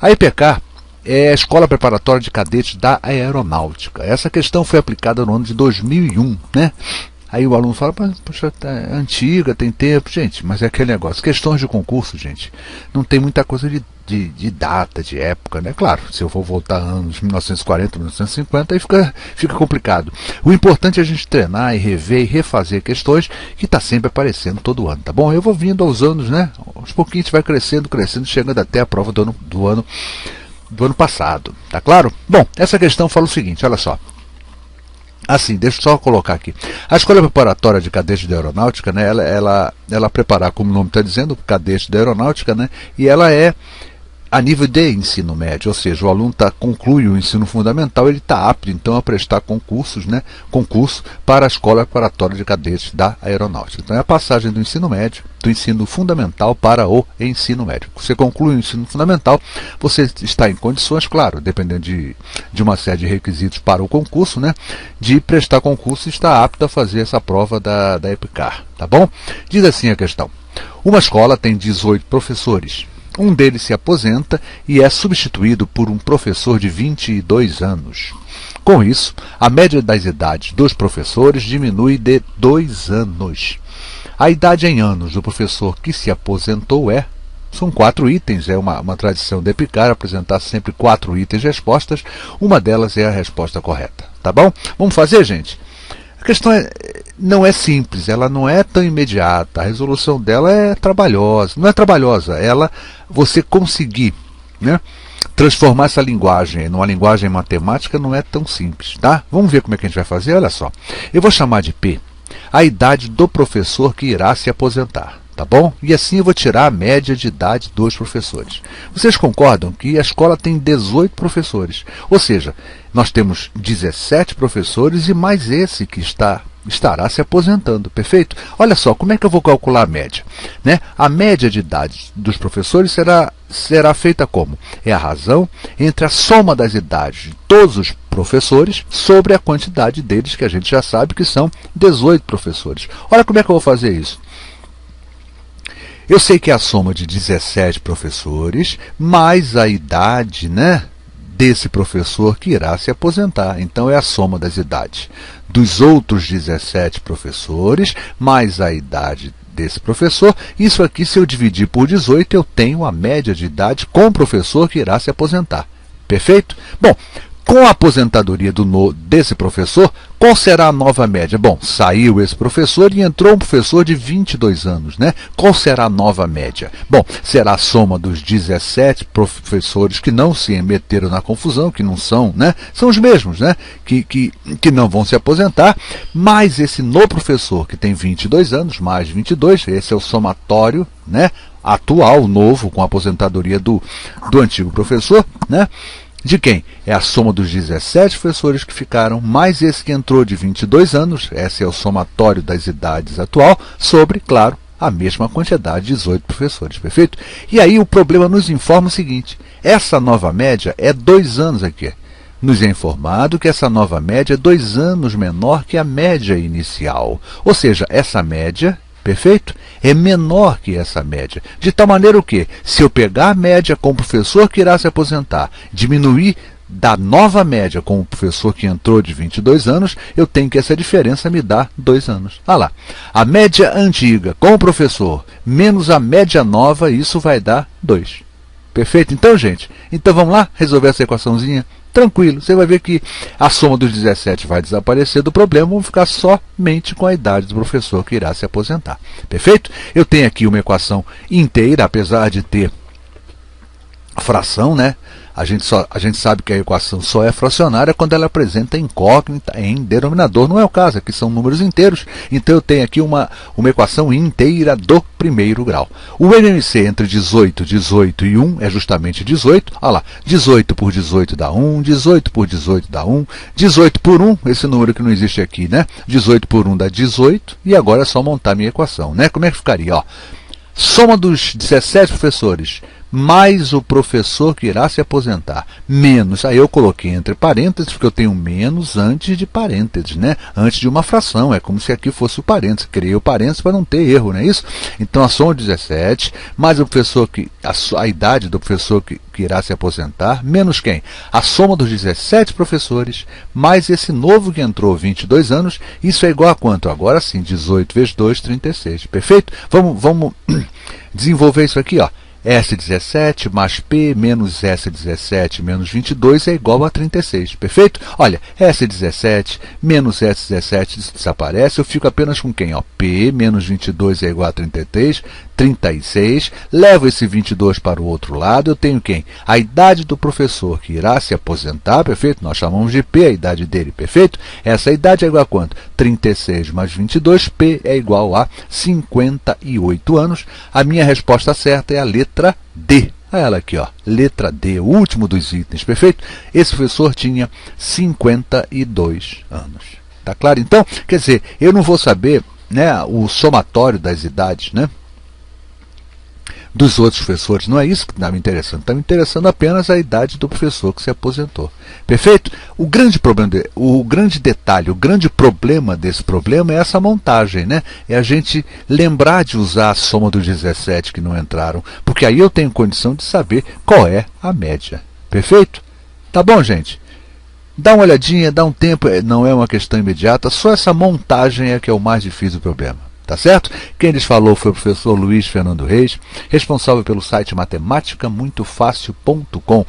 A EPK é a Escola Preparatória de Cadetes da Aeronáutica. Essa questão foi aplicada no ano de 2001, né? Aí o aluno fala, poxa, é antiga, tem tempo. Gente, mas é aquele negócio. Questões de concurso, gente, não tem muita coisa de data, de época, né? Claro, se eu for voltar anos 1940, 1950, aí fica complicado. O importante é a gente treinar e rever e refazer questões que está sempre aparecendo todo ano, tá bom? Eu vou vindo aos anos, né? Aos pouquinhos a gente vai crescendo, chegando até a prova do ano passado, tá claro? Bom, essa questão fala o seguinte, olha só. Assim, deixa eu só colocar aqui. A Escola Preparatória de Cadetes da Aeronáutica, né, ela prepara, como o nome está dizendo, cadete da aeronáutica, né, e ela é a nível de ensino médio, ou seja, o aluno conclui o ensino fundamental, ele está apto então a prestar concurso para a Escola Preparatória de Cadetes da Aeronáutica. Então é a passagem do ensino médio, do ensino fundamental para o ensino médio. Você conclui o ensino fundamental, você está em condições, claro, dependendo de uma série de requisitos para o concurso, né, de prestar concurso e está apto a fazer essa prova da EPCAR, tá bom? Diz assim a questão. Uma escola tem 18 professores. Um deles se aposenta e é substituído por um professor de 22 anos. Com isso, a média das idades dos professores diminui de 2 anos. A idade em anos do professor que se aposentou são 4 itens, é uma tradição de EPCAR apresentar sempre 4 itens de respostas, uma delas é a resposta correta. Tá bom? Vamos fazer, gente? A questão não é simples, ela não é tão imediata, a resolução dela é trabalhosa. Não é trabalhosa, você conseguir, né, transformar essa linguagem numa linguagem matemática não é tão simples, tá? Vamos ver como é que a gente vai fazer, olha só. Eu vou chamar de P a idade do professor que irá se aposentar, tá bom? E assim eu vou tirar a média de idade dos professores. Vocês concordam que a escola tem 18 professores, ou seja, nós temos 17 professores e mais esse que estará se aposentando, perfeito? Olha só, como é que eu vou calcular a média? Né? A média de idade dos professores será feita como? É a razão entre a soma das idades de todos os professores sobre a quantidade deles, que a gente já sabe que são 18 professores. Olha como é que eu vou fazer isso. Eu sei que é a soma de 17 professores mais a idade, né, desse professor que irá se aposentar. Então é a soma das idades dos outros 17 professores mais a idade desse professor. Isso aqui, se eu dividir por 18, eu tenho a média de idade com o professor que irá se aposentar. Perfeito? Bom, com a aposentadoria desse professor, qual será a nova média? Bom, saiu esse professor e entrou um professor de 22 anos, né? Qual será a nova média? Bom, será a soma dos 17 professores que não se meteram na confusão, que não são, né? São os mesmos, né? Que não vão se aposentar, mais esse novo professor que tem 22 anos, mais 22, esse é o somatório, né, atual, novo, com a aposentadoria do antigo professor, né? De quem? É a soma dos 17 professores que ficaram, mais esse que entrou de 22 anos, esse é o somatório das idades atual, sobre, claro, a mesma quantidade de 18 professores, perfeito? E aí o problema nos informa o seguinte, essa nova média é 2 anos aqui. Nos é informado que essa nova média é 2 anos menor que a média inicial, ou seja, essa média, perfeito? É menor que essa média. De tal maneira o quê? Se eu pegar a média com o professor que irá se aposentar, diminuir da nova média com o professor que entrou de 22 anos, eu tenho que essa diferença me dá 2 anos. Olha lá. A média antiga com o professor menos a média nova, isso vai dar 2. Perfeito? Então, gente, vamos lá resolver essa equaçãozinha? Tranquilo, você vai ver que a soma dos 17 vai desaparecer do problema, vamos ficar somente com a idade do professor que irá se aposentar. Perfeito? Eu tenho aqui uma equação inteira, apesar de ter fração, né? A gente sabe que a equação só é fracionária quando ela apresenta incógnita em denominador. Não é o caso, aqui são números inteiros. Então eu tenho aqui uma equação inteira do primeiro grau. O MMC entre 18 e 1 é justamente 18. Olha lá, 18 por 18 dá 1, 18 por 18 dá 1, 18 por 1, esse número que não existe aqui, né? 18 por 1 dá 18, e agora é só montar minha equação, né? Como é que ficaria? Ó, soma dos 17 professores mais o professor que irá se aposentar, menos, aí eu coloquei entre parênteses, porque eu tenho menos antes de parênteses, né? Antes de uma fração, é como se aqui fosse o parênteses, criei o parênteses para não ter erro, não é isso? Então a soma de 17, mais o professor a idade do professor que irá se aposentar, menos quem? A soma dos 17 professores, mais esse novo que entrou, 22 anos, isso é igual a quanto? Agora sim, 18 vezes 2, 36, perfeito? Vamos desenvolver isso aqui, ó. S17 mais P menos S17 menos 22 é igual a 36, perfeito? Olha, S17 menos S17 desaparece, eu fico apenas com quem? Ó, P menos 22 é igual a 36, levo esse 22 para o outro lado, eu tenho quem? A idade do professor que irá se aposentar, perfeito? Nós chamamos de P a idade dele, perfeito? Essa idade é igual a quanto? 36 mais 22, P é igual a 58 anos. A minha resposta certa é a letra D. Olha ela aqui, ó, letra D, o último dos itens, perfeito? Esse professor tinha 52 anos. Tá claro? Então, quer dizer, eu não vou saber, né, o somatório das idades, né, dos outros professores. Não é isso que está me interessando. Está me interessando apenas a idade do professor que se aposentou. Perfeito? O grande problema, o grande detalhe, o grande problema desse problema é essa montagem, né? É a gente lembrar de usar a soma dos 17 que não entraram, porque aí eu tenho condição de saber qual é a média. Perfeito? Tá bom, gente? Dá uma olhadinha, dá um tempo, não é uma questão imediata, só essa montagem é que é o mais difícil do problema. Tá certo? Quem lhes falou foi o professor Luiz Fernando Reis, responsável pelo site matematicamuitofácil.com.